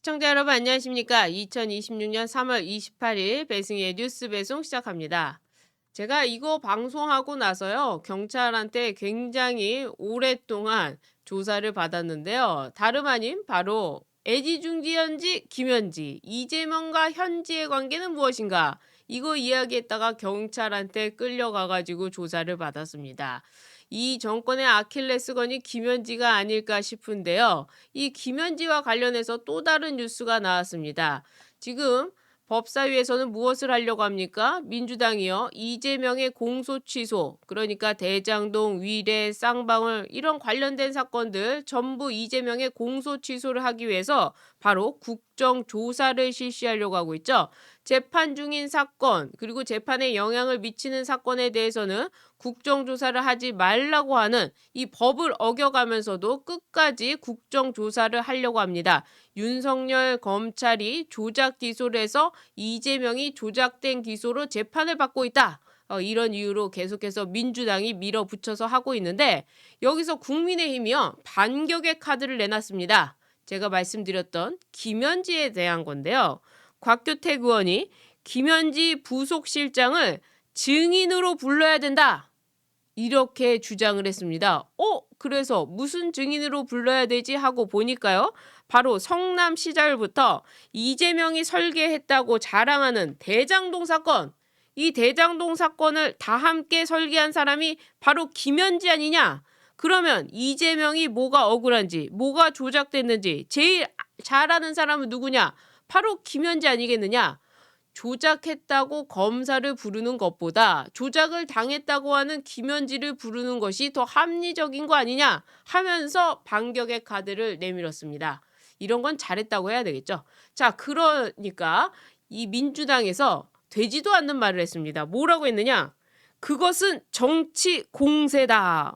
시청자 여러분 안녕하십니까? 2026년 3월 28일 배승희의 뉴스 배송 시작합니다. 제가 이거 방송하고 나서요. 경찰한테 굉장히 오랫동안 조사를 받았는데요. 다름 아닌 바로 애지중지 현지 김현지, 이재명과 현지의 관계는 무엇인가? 이거 이야기했다가 경찰한테 끌려가가지고 조사를 받았습니다. 이 정권의 아킬레스건이 김현지가 아닐까 싶은데요. 이 김현지와 관련해서 또 다른 뉴스가 나왔습니다. 지금 법사위에서는 무엇을 하려고 합니까? 민주당이요. 이재명의 공소 취소, 그러니까 대장동, 위례, 쌍방울 이런 관련된 사건들 전부 이재명의 공소 취소를 하기 위해서 바로 국정조사를 실시하려고 하고 있죠. 재판 중인 사건, 그리고 재판에 영향을 미치는 사건에 대해서는 국정조사를 하지 말라고 하는 이 법을 어겨가면서도 끝까지 국정조사를 하려고 합니다. 윤석열 검찰이 조작 기소를 해서 이재명이 조작된 기소로 재판을 받고 있다. 이런 이유로 계속해서 민주당이 밀어붙여서 하고 있는데 여기서 국민의힘이요. 반격의 카드를 내놨습니다. 제가 말씀드렸던 김현지에 대한 건데요. 곽규택 의원이 김현지 부속실장을 증인으로 불러야 된다. 이렇게 주장을 했습니다. 그래서 무슨 증인으로 불러야 되지 하고 보니까요. 바로 성남 시절부터 이재명이 설계했다고 자랑하는 대장동 사건, 이 대장동 사건을 다 함께 설계한 사람이 바로 김현지 아니냐? 그러면 이재명이 뭐가 억울한지, 뭐가 조작됐는지 제일 잘 아는 사람은 누구냐? 바로 김현지 아니겠느냐? 조작했다고 검사를 부르는 것보다 조작을 당했다고 하는 김현지를 부르는 것이 더 합리적인 거 아니냐 하면서 반격의 카드를 내밀었습니다. 이런 건 잘했다고 해야 되겠죠. 자, 그러니까 이 민주당에서 되지도 않는 말을 했습니다. 뭐라고 했느냐? 그것은 정치 공세다.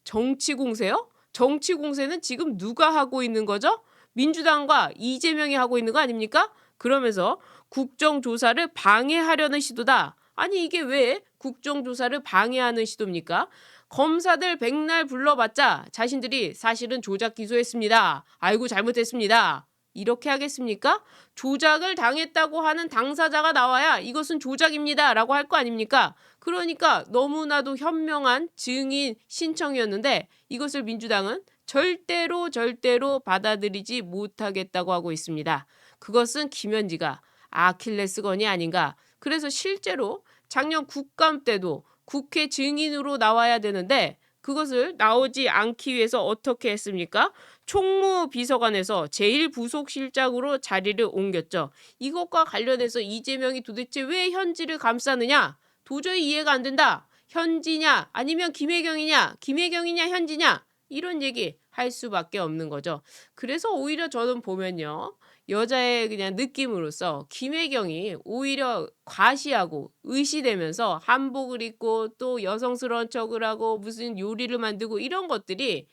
정치 공세요? 정치 공세는 지금 누가 하고 있는 거죠? 민주당과 이재명이 하고 있는 거 아닙니까? 그러면서 국정조사를 방해하려는 시도다. 아니 이게 왜 국정조사를 방해하는 시도입니까? 검사들 백날 불러봤자 자신들이 사실은 조작 기소했습니다. 아이고 잘못했습니다. 이렇게 하겠습니까? 조작을 당했다고 하는 당사자가 나와야 이것은 조작입니다 라고 할 거 아닙니까? 그러니까 너무나도 현명한 증인 신청이었는데 이것을 민주당은 절대로 받아들이지 못하겠다고 하고 있습니다. 그것은 김현지가 아킬레스건이 아닌가. 그래서 실제로 작년 국감 때도 국회 증인으로 나와야 되는데 그것을 나오지 않기 위해서 어떻게 했습니까? 총무비서관에서 제1부속실장으로 자리를 옮겼죠. 이것과 관련해서 이재명이 도대체 왜 현지를 감싸느냐? 도저히 이해가 안 된다. 현지냐 아니면 김혜경이냐 김혜경이냐 현지냐 이런 얘기 할 수밖에 없는 거죠. 그래서 오히려 저는 보면요. 여자의 그냥 느낌으로서 김혜경이 오히려 과시하고 의시되면서 한복을 입고 또 여성스러운 척을 하고 무슨 요리를 만들고 이런 것들이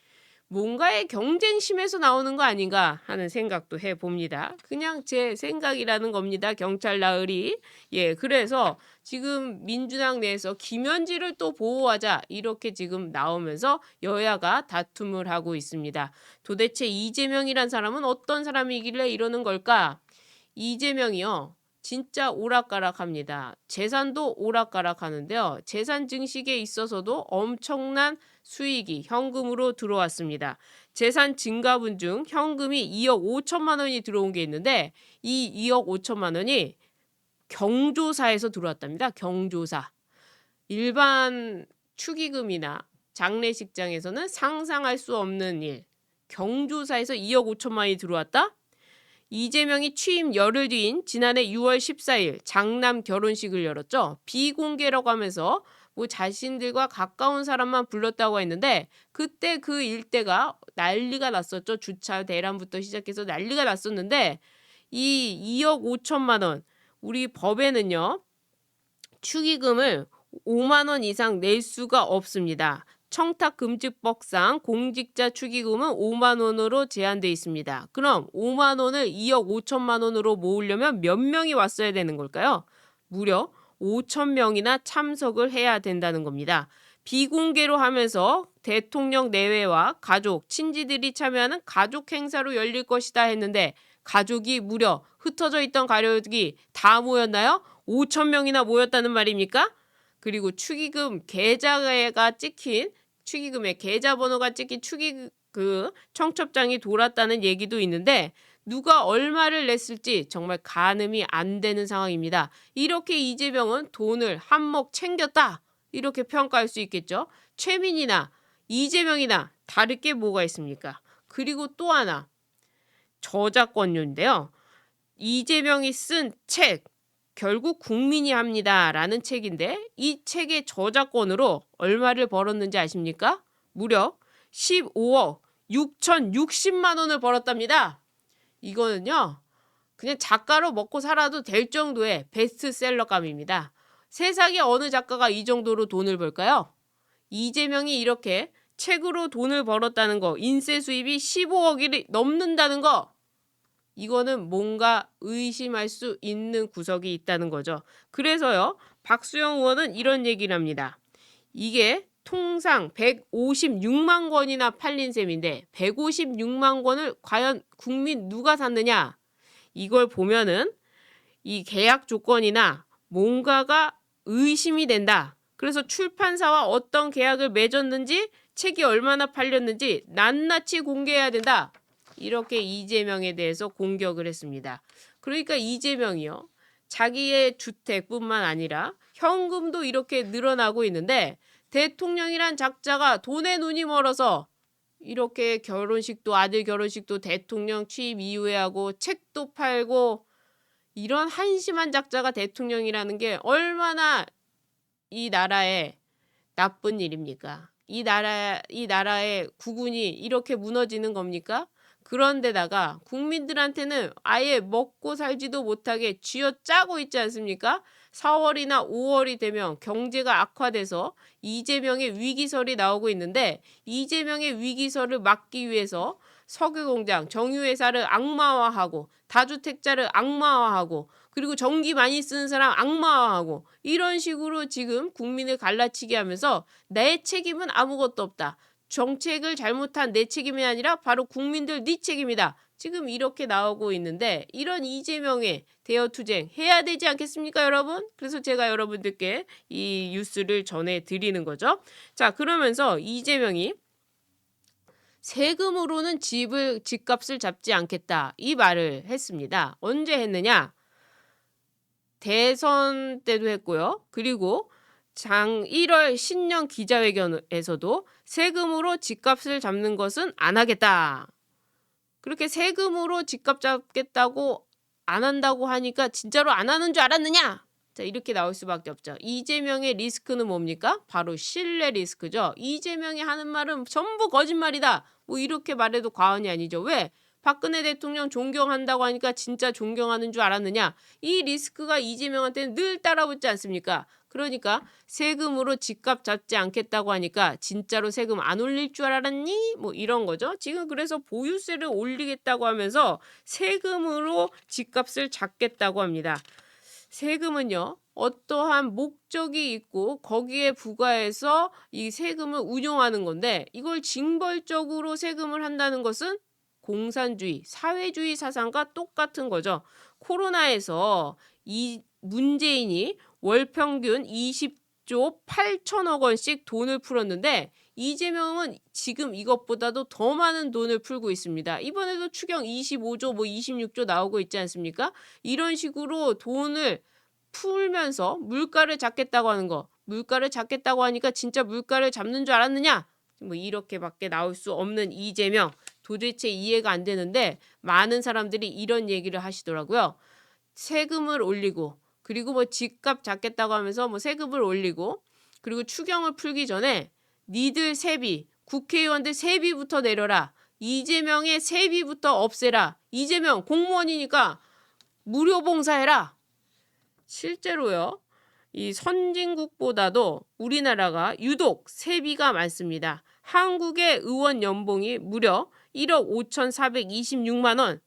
뭔가의 경쟁심에서 나오는 거 아닌가 하는 생각도 해봅니다. 그냥 제 생각이라는 겁니다. 경찰 나으리. 그래서 지금 민주당 내에서 김현지를 또 보호하자 이렇게 지금 나오면서 여야가 다툼을 하고 있습니다. 도대체 이재명이란 사람은 어떤 사람이길래 이러는 걸까? 이재명이요. 진짜 오락가락합니다. 재산도 오락가락하는데요. 재산 증식에 있어서도 엄청난 수익이 현금으로 들어왔습니다. 재산 증가분 중 현금이 2억 5천만 원이 들어온 게 있는데 이 2억 5천만 원이 경조사에서 들어왔답니다. 경조사. 일반 축의금이나 장례식장에서는 상상할 수 없는 일. 경조사에서 2억 5천만 원이 들어왔다? 이재명이 취임 열흘 뒤인 지난해 6월 14일 장남 결혼식을 열었죠. 비공개라고 하면서 뭐 자신들과 가까운 사람만 불렀다고 했는데 그때 그 일대가 난리가 났었죠. 주차 대란부터 시작해서 난리가 났었는데 이 2억 5천만 원 우리 법에는요. 축의금을 5만 원 이상 낼 수가 없습니다. 청탁금지법상 공직자 축의금은 5만 원으로 제한되어 있습니다. 그럼 5만 원을 2억 5천만 원으로 모으려면 몇 명이 왔어야 되는 걸까요? 무려 5천 명이나 참석을 해야 된다는 겁니다. 비공개로 하면서 대통령 내외와 가족, 친지들이 참여하는 가족 행사로 열릴 것이다 했는데 가족이 무려 흩어져 있던 가족이 다 모였나요? 5천 명이나 모였다는 말입니까? 그리고 축의금 계좌가 찍힌 축의금의 계좌번호가 찍힌 그 청첩장이 돌았다는 얘기도 있는데 누가 얼마를 냈을지 정말 가늠이 안 되는 상황입니다. 이렇게 이재명은 돈을 한몫 챙겼다. 이렇게 평가할 수 있겠죠. 최민희나 이재명이나 다를 게 뭐가 있습니까? 그리고 또 하나 저작권료인데요. 이재명이 쓴 책 결국 국민이 합니다라는 책인데 이 책의 저작권으로 얼마를 벌었는지 아십니까? 무려 15억 6,060만 원을 벌었답니다. 이거는요. 그냥 작가로 먹고 살아도 될 정도의 베스트셀러감입니다. 세상에 어느 작가가 이 정도로 돈을 벌까요? 이재명이 이렇게 책으로 돈을 벌었다는 거, 인쇄 수입이 15억이 넘는다는 거, 이거는 뭔가 의심할 수 있는 구석이 있다는 거죠. 그래서요, 박수영 의원은 이런 얘기를 합니다. 이게 통상 156만 권이나 팔린 셈인데 156만 권을 과연 국민 누가 샀느냐? 이걸 보면은 이 계약 조건이나 뭔가가 의심이 된다. 그래서 출판사와 어떤 계약을 맺었는지 책이 얼마나 팔렸는지 낱낱이 공개해야 된다. 이렇게 이재명에 대해서 공격을 했습니다. 그러니까 이재명이요. 자기의 주택뿐만 아니라 현금도 이렇게 늘어나고 있는데 대통령이란 작자가 돈에 눈이 멀어서 이렇게 결혼식도 아들 결혼식도 대통령 취임 이후에 하고 책도 팔고 이런 한심한 작자가 대통령이라는 게 얼마나 이 나라에 나쁜 일입니까? 이 나라의 국운이 이렇게 무너지는 겁니까? 그런데다가 국민들한테는 아예 먹고 살지도 못하게 쥐어짜고 있지 않습니까? 4월이나 5월이 되면 경제가 악화돼서 이재명의 위기설이 나오고 있는데 이재명의 위기설을 막기 위해서 석유공장, 정유회사를 악마화하고 다주택자를 악마화하고 그리고 전기 많이 쓰는 사람 악마화하고 이런 식으로 지금 국민을 갈라치게 하면서 내 책임은 아무것도 없다. 정책을 잘못한 내 책임이 아니라 바로 국민들 네 책임이다. 지금 이렇게 나오고 있는데 이런 이재명의 대여투쟁 해야 되지 않겠습니까, 여러분? 그래서 제가 여러분들께 이 뉴스를 전해드리는 거죠. 자, 그러면서 이재명이 세금으로는 집값을 잡지 않겠다. 이 말을 했습니다. 언제 했느냐? 대선 때도 했고요. 그리고 1월 신년 기자회견에서도 세금으로 집값을 잡는 것은 안 하겠다. 그렇게 세금으로 집값 잡겠다고 안 한다고 하니까 진짜로 안 하는 줄 알았느냐? 자, 이렇게 나올 수밖에 없죠. 이재명의 리스크는 뭡니까? 바로 신뢰 리스크죠. 이재명이 하는 말은 전부 거짓말이다. 뭐 이렇게 말해도 과언이 아니죠. 왜? 박근혜 대통령 존경한다고 하니까 진짜 존경하는 줄 알았느냐? 이 리스크가 이재명한테는 늘 따라붙지 않습니까? 그러니까 세금으로 집값 잡지 않겠다고 하니까 진짜로 세금 안 올릴 줄 알았니? 뭐 이런 거죠. 지금 그래서 보유세를 올리겠다고 하면서 세금으로 집값을 잡겠다고 합니다. 세금은요. 어떠한 목적이 있고 거기에 부과해서 이 세금을 운용하는 건데 이걸 징벌적으로 세금을 한다는 것은 공산주의, 사회주의 사상과 똑같은 거죠. 코로나에서 이 문재인이 월 평균 20조 8천억 원씩 돈을 풀었는데 이재명은 지금 이것보다도 더 많은 돈을 풀고 있습니다. 이번에도 추경 25조 뭐 26조 나오고 있지 않습니까? 이런 식으로 돈을 풀면서 물가를 잡겠다고 하는 거. 물가를 잡겠다고 하니까 진짜 물가를 잡는 줄 알았느냐? 뭐 이렇게밖에 나올 수 없는 이재명. 도대체 이해가 안 되는데 많은 사람들이 이런 얘기를 하시더라고요. 세금을 올리고 그리고 뭐 집값 잡겠다고 하면서 뭐 세금을 올리고 그리고 추경을 풀기 전에 니들 세비, 국회의원들 세비부터 내려라. 이재명의 세비부터 없애라. 이재명 공무원이니까 무료 봉사해라. 실제로요. 이 선진국보다도 우리나라가 유독 세비가 많습니다. 한국의 의원 연봉이 무려 1억 5,426만 원,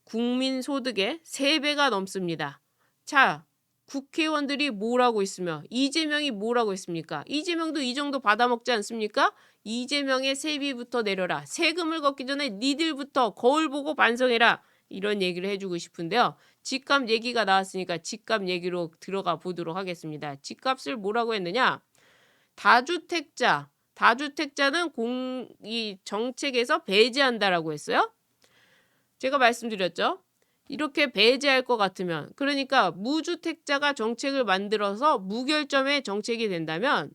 국민 소득의 3배가 넘습니다. 자, 국회의원들이 뭘 하고 있으며 이재명이 뭘 하고 있습니까? 이재명도 이 정도 받아먹지 않습니까? 이재명의 세비부터 내려라. 세금을 걷기 전에 니들부터 거울 보고 반성해라. 이런 얘기를 해주고 싶은데요. 집값 얘기가 나왔으니까 집값 얘기로 들어가 보도록 하겠습니다. 집값을 뭐라고 했느냐? 다주택자는 이 정책에서 배제한다라고 했어요. 제가 말씀드렸죠. 이렇게 배제할 것 같으면, 그러니까 무주택자가 정책을 만들어서 무결점의 정책이 된다면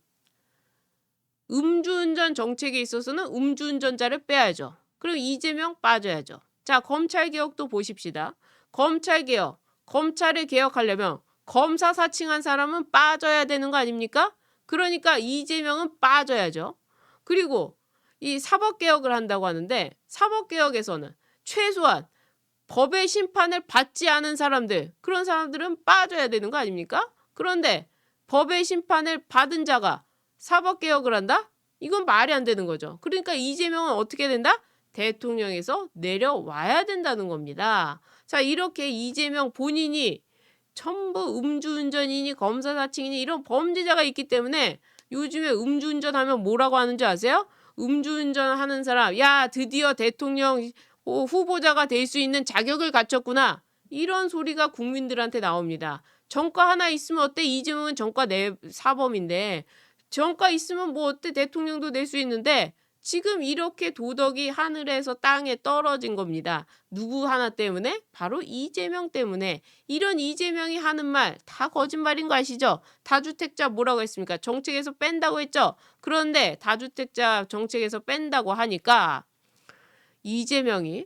음주운전 정책에 있어서는 음주운전자를 빼야죠. 그럼 이재명 빠져야죠. 자, 검찰개혁도 보십시다. 검찰개혁, 검찰을 개혁하려면 검사 사칭한 사람은 빠져야 되는 거 아닙니까? 그러니까 이재명은 빠져야죠. 그리고 이 사법개혁을 한다고 하는데 사법개혁에서는 최소한 법의 심판을 받지 않은 사람들, 그런 사람들은 빠져야 되는 거 아닙니까? 그런데 법의 심판을 받은 자가 사법개혁을 한다? 이건 말이 안 되는 거죠. 그러니까 이재명은 어떻게 된다? 대통령에서 내려와야 된다는 겁니다. 자, 이렇게 이재명 본인이 전부 음주운전이니 검사 사칭이니 이런 범죄자가 있기 때문에 요즘에 음주운전하면 뭐라고 하는지 아세요? 음주운전하는 사람, 야, 드디어 대통령 후보자가 될 수 있는 자격을 갖췄구나. 이런 소리가 국민들한테 나옵니다. 정과 하나 있으면 어때? 이재명은 정과 사범인데 정과 있으면 뭐 어때? 대통령도 될 수 있는데 지금 이렇게 도덕이 하늘에서 땅에 떨어진 겁니다. 누구 하나 때문에? 바로 이재명 때문에. 이런 이재명이 하는 말 다 거짓말인 거 아시죠? 다주택자 뭐라고 했습니까? 정책에서 뺀다고 했죠? 그런데 다주택자 정책에서 뺀다고 하니까 이재명이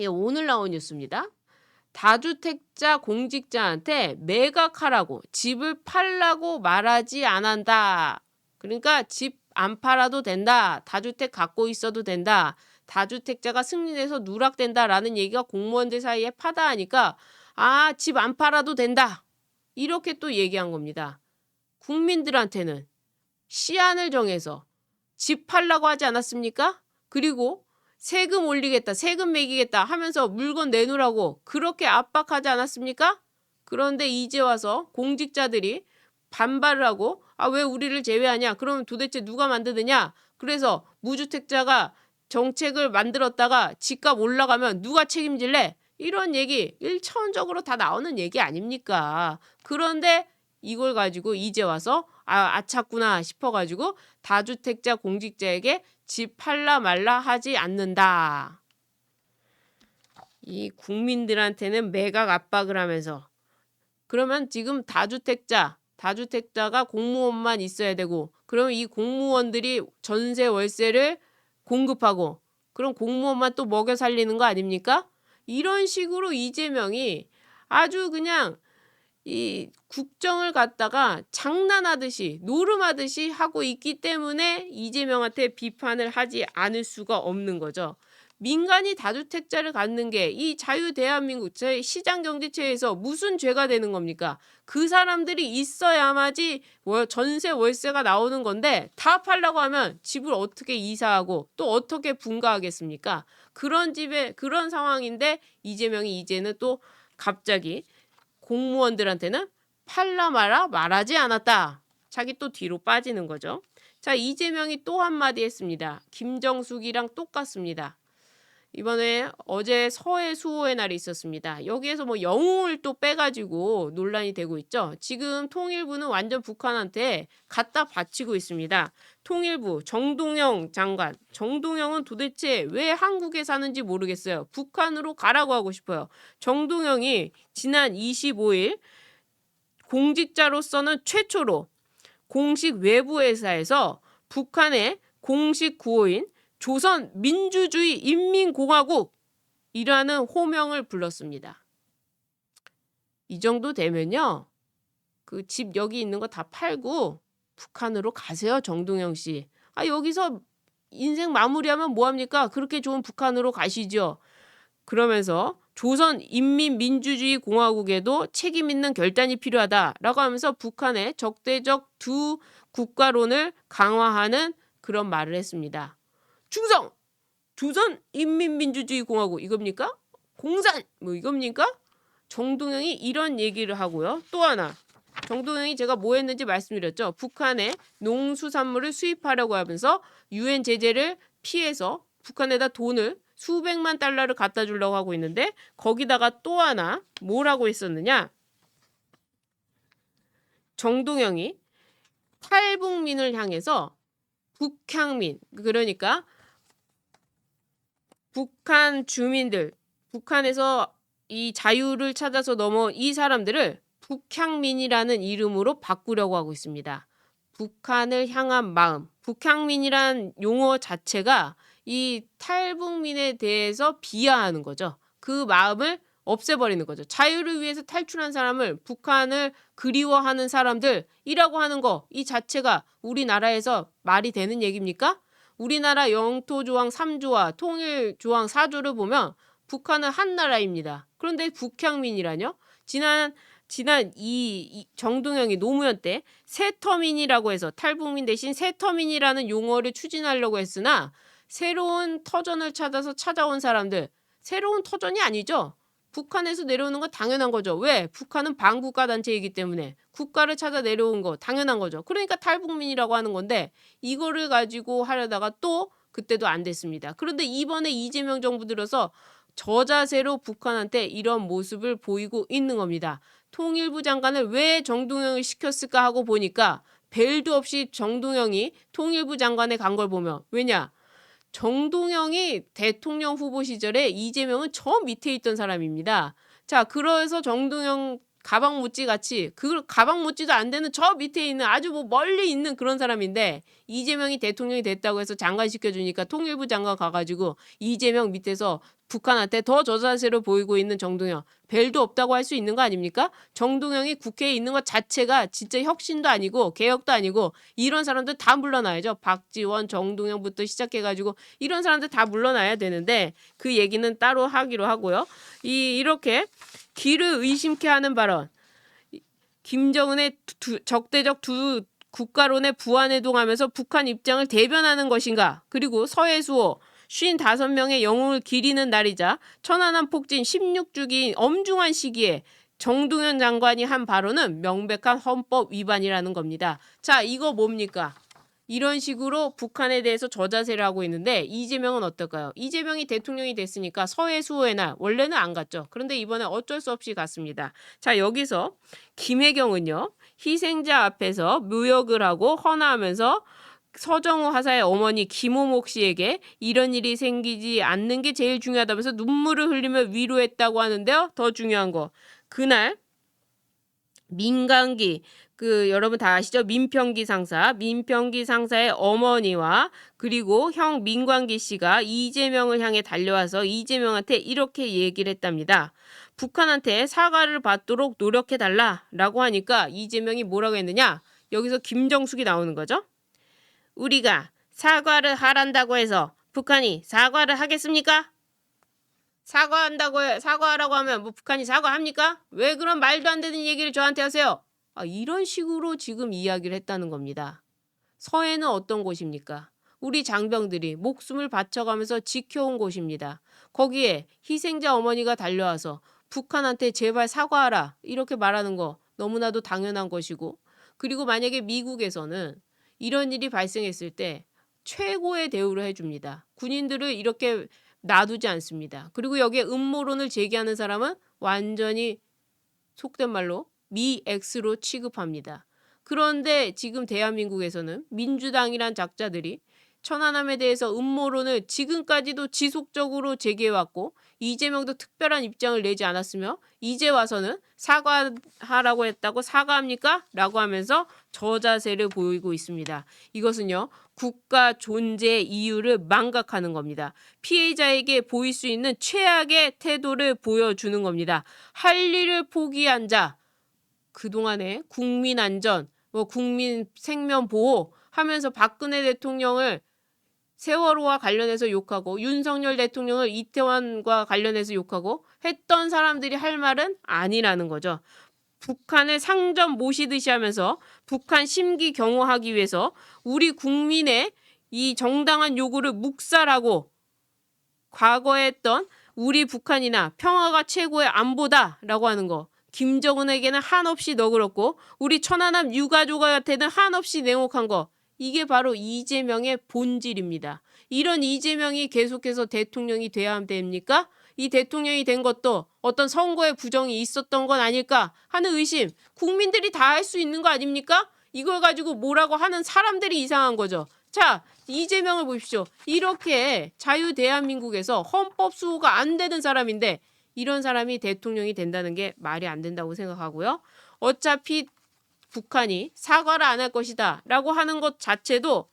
오늘 나온 뉴스입니다. 다주택자 공직자한테 매각하라고 집을 팔라고 말하지 않았다. 그러니까 집 안 팔아도 된다. 다주택 갖고 있어도 된다. 다주택자가 승인해서 누락된다라는 얘기가 공무원들 사이에 파다하니까 아, 집 안 팔아도 된다. 이렇게 또 얘기한 겁니다. 국민들한테는 시한을 정해서 집 팔라고 하지 않았습니까? 그리고 세금 올리겠다, 세금 매기겠다 하면서 물건 내놓으라고 그렇게 압박하지 않았습니까? 그런데 이제 와서 공직자들이 반발을 하고 아, 왜 우리를 제외하냐? 그러면 도대체 누가 만드느냐? 그래서 무주택자가 정책을 만들었다가 집값 올라가면 누가 책임질래? 이런 얘기 1차원적으로 다 나오는 얘기 아닙니까? 그런데 이걸 가지고 이제 와서 아찼구나 싶어가지고 다주택자 공직자에게 집 팔라 말라 하지 않는다. 이 국민들한테는 매각 압박을 하면서 그러면 지금 다주택자가 공무원만 있어야 되고 그러면 이 공무원들이 전세 월세를 공급하고 그럼 공무원만 또 먹여 살리는 거 아닙니까? 이런 식으로 이재명이 아주 그냥 이 국정을 갖다가 장난하듯이 노름하듯이 하고 있기 때문에 이재명한테 비판을 하지 않을 수가 없는 거죠. 민간이 다주택자를 갖는 게 이 자유대한민국 시장경제체에서 무슨 죄가 되는 겁니까? 그 사람들이 있어야만이 전세 월세가 나오는 건데 다 팔라고 하면 집을 어떻게 이사하고 또 어떻게 분가하겠습니까? 그런 상황인데 이재명이 이제는 또 갑자기 공무원들한테는 팔라 마라 말하지 않았다. 자기 또 뒤로 빠지는 거죠. 자, 이재명이 또 한마디 했습니다. 김정숙이랑 똑같습니다. 이번에 어제 서해 수호의 날이 있었습니다. 여기에서 뭐 영웅을 또 빼가지고 논란이 되고 있죠. 지금 통일부는 완전 북한한테 갖다 바치고 있습니다. 통일부 정동영 장관. 정동영은 도대체 왜 한국에 사는지 모르겠어요. 북한으로 가라고 하고 싶어요. 정동영이 지난 25일 공직자로서는 최초로 공식 외부 회사에서 북한의 공식 구호인 조선민주주의 인민공화국이라는 호명을 불렀습니다. 이 정도 되면요. 그 집 여기 있는 거 다 팔고 북한으로 가세요, 정동영 씨. 여기서 인생 마무리하면 뭐합니까? 그렇게 좋은 북한으로 가시죠. 그러면서 조선인민민주주의공화국에도 책임 있는 결단이 필요하다라고 하면서 북한의 적대적 두 국가론을 강화하는 그런 말을 했습니다. 충성! 조선인민민주주의공화국 이겁니까? 공산! 뭐 이겁니까? 정동영이 이런 얘기를 하고요. 또 하나. 정동영이 제가 뭐 했는지 말씀드렸죠. 북한의 농수산물을 수입하려고 하면서 유엔 제재를 피해서 북한에다 돈을 수백만 달러를 갖다 주려고 하고 있는데 거기다가 또 하나 뭐라고 했었느냐? 정동영이 탈북민을 향해서 북향민, 그러니까 북한 주민들, 북한에서 이 자유를 찾아서 넘어온 이 사람들을 북향민이라는 이름으로 바꾸려고 하고 있습니다. 북한을 향한 마음, 북향민이란 용어 자체가 이 탈북민에 대해서 비하하는 거죠. 그 마음을 없애버리는 거죠. 자유를 위해서 탈출한 사람을 북한을 그리워하는 사람들이라고 하는 거, 이 자체가 우리나라에서 말이 되는 얘기입니까? 우리나라 영토조항 3조와 통일조항 4조를 보면 북한은 한 나라입니다. 그런데 북향민이라뇨? 지난 이 정동영이 노무현 때 새터민이라고 해서 탈북민 대신 새터민이라는 용어를 추진하려고 했으나 새로운 터전을 찾아서 찾아온 사람들, 새로운 터전이 아니죠. 북한에서 내려오는 건 당연한 거죠. 왜? 북한은 반국가 단체이기 때문에 국가를 찾아 내려온 거 당연한 거죠. 그러니까 탈북민이라고 하는 건데 이거를 가지고 하려다가 또 그때도 안 됐습니다. 그런데 이번에 이재명 정부 들어서 저자세로 북한한테 이런 모습을 보이고 있는 겁니다. 통일부 장관을 왜 정동영을 시켰을까 하고 보니까 벨도 없이 정동영이 통일부 장관에 간 걸 보면, 왜냐? 정동영이 대통령 후보 시절에 이재명은 저 밑에 있던 사람입니다. 자, 그래서 정동영 가방 못지 같이 그 가방 못지도 안 되는 저 밑에 있는 아주 뭐 멀리 있는 그런 사람인데 이재명이 대통령이 됐다고 해서 장관 시켜주니까 통일부 장관 가가지고 이재명 밑에서 북한한테 더 저자세로 보이고 있는 정동영, 벨도 없다고 할 수 있는 거 아닙니까? 정동영이 국회에 있는 것 자체가 진짜 혁신도 아니고 개혁도 아니고 이런 사람들 다 물러나야죠. 박지원, 정동영부터 시작해가지고 이런 사람들 다 물러나야 되는데 그 얘기는 따로 하기로 하고요. 이렇게 귀를 의심케 하는 발언, 김정은의 적대적 두 국가론에 부안해동하면서 북한 입장을 대변하는 것인가? 그리고 서해수호 55명의 영웅을 기리는 날이자 천안함 폭진 16주기인 엄중한 시기에 정동영 장관이 한 발언은 명백한 헌법 위반이라는 겁니다. 자, 이거 뭡니까? 이런 식으로 북한에 대해서 저자세를 하고 있는데 이재명은 어떨까요? 이재명이 대통령이 됐으니까 서해수호의 날 원래는 안 갔죠. 그런데 이번에 어쩔 수 없이 갔습니다. 자, 여기서 김혜경은요. 희생자 앞에서 묘역을 하고 헌화하면서 서정호 하사의 어머니 김호목 씨에게 이런 일이 생기지 않는 게 제일 중요하다면서 눈물을 흘리며 위로했다고 하는데요. 더 중요한 거. 그날 민강기 여러분 다 아시죠? 민평기 상사의 어머니와 그리고 형 민광기 씨가 이재명을 향해 달려와서 이재명한테 이렇게 얘기를 했답니다. 북한한테 사과를 받도록 노력해달라라고 하니까 이재명이 뭐라고 했느냐? 여기서 김정숙이 나오는 거죠. 우리가 사과를 하란다고 해서 북한이 사과를 하겠습니까? 사과하라고 하면 뭐 북한이 사과합니까? 왜 그런 말도 안 되는 얘기를 저한테 하세요? 이런 식으로 지금 이야기를 했다는 겁니다. 서해는 어떤 곳입니까? 우리 장병들이 목숨을 바쳐가면서 지켜온 곳입니다. 거기에 희생자 어머니가 달려와서 북한한테 제발 사과하라 이렇게 말하는 거 너무나도 당연한 것이고, 그리고 만약에 미국에서는 이런 일이 발생했을 때 최고의 대우를 해줍니다. 군인들을 이렇게 놔두지 않습니다. 그리고 여기에 음모론을 제기하는 사람은 완전히 속된 말로 미엑스로 취급합니다. 그런데 지금 대한민국에서는 민주당이란 작자들이 천안함에 대해서 음모론을 지금까지도 지속적으로 제기해왔고 이재명도 특별한 입장을 내지 않았으며 이제 와서는 사과하라고 했다고 사과합니까? 라고 하면서 저자세를 보이고 있습니다. 이것은요. 국가 존재 이유를 망각하는 겁니다. 피해자에게 보일 수 있는 최악의 태도를 보여주는 겁니다. 할 일을 포기한 자, 그동안에 국민 안전, 국민 생명 보호 하면서 박근혜 대통령을 세월호와 관련해서 욕하고 윤석열 대통령을 이태원과 관련해서 욕하고 했던 사람들이 할 말은 아니라는 거죠. 북한을 상점 모시듯이 하면서 북한 심기 경호하기 위해서 우리 국민의 이 정당한 요구를 묵살하고 과거에 했던 우리 북한이나 평화가 최고의 안보다라고 하는 거, 김정은에게는 한없이 너그럽고 우리 천안함 유가족한테는 한없이 냉혹한 거, 이게 바로 이재명의 본질입니다. 이런 이재명이 계속해서 대통령이 돼야 됩니까? 이 대통령이 된 것도 어떤 선거에 부정이 있었던 건 아닐까 하는 의심, 국민들이 다 할 수 있는 거 아닙니까? 이걸 가지고 뭐라고 하는 사람들이 이상한 거죠. 자, 이재명을 보십시오. 이렇게 자유 대한민국에서 헌법 수호가 안 되는 사람인데 이런 사람이 대통령이 된다는 게 말이 안 된다고 생각하고요. 어차피 북한이 사과를 안 할 것이다 라고 하는 것 자체도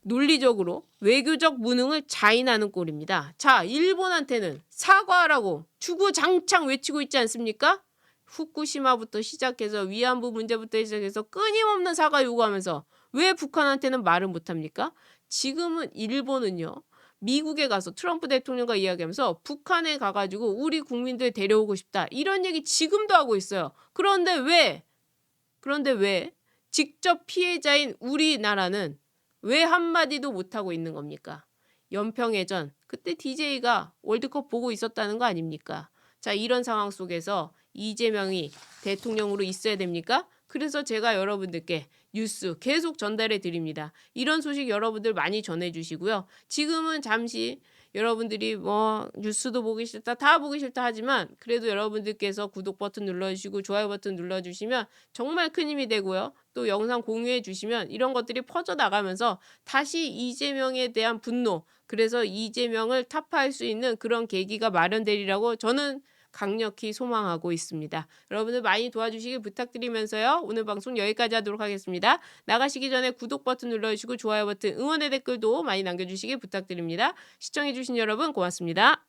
논리적으로 외교적 무능을 자인하는 꼴입니다. 자, 일본한테는 사과하라고 주구장창 외치고 있지 않습니까? 후쿠시마부터 시작해서 위안부 문제부터 시작해서 끊임없는 사과 요구하면서 왜 북한한테는 말을 못합니까? 지금은 일본은요. 미국에 가서 트럼프 대통령과 이야기하면서 북한에 가가지고 우리 국민들 데려오고 싶다. 이런 얘기 지금도 하고 있어요. 그런데 왜 직접 피해자인 우리나라는 왜 한마디도 못하고 있는 겁니까? 연평해전 그때 DJ가 월드컵 보고 있었다는 거 아닙니까? 자, 이런 상황 속에서 이재명이 대통령으로 있어야 됩니까? 그래서 제가 여러분들께 뉴스 계속 전달해 드립니다. 이런 소식 여러분들 많이 전해 주시고요. 지금은 잠시 여러분들이 뭐 뉴스도 보기 싫다, 다 보기 싫다 하지만 그래도 여러분들께서 구독 버튼 눌러주시고 좋아요 버튼 눌러주시면 정말 큰 힘이 되고요. 또 영상 공유해 주시면 이런 것들이 퍼져나가면서 다시 이재명에 대한 분노, 그래서 이재명을 타파할 수 있는 그런 계기가 마련되리라고 저는 강력히 소망하고 있습니다. 여러분들 많이 도와주시길 부탁드리면서요. 오늘 방송 여기까지 하도록 하겠습니다. 나가시기 전에 구독 버튼 눌러주시고 좋아요 버튼, 응원의 댓글도 많이 남겨주시길 부탁드립니다. 시청해주신 여러분 고맙습니다.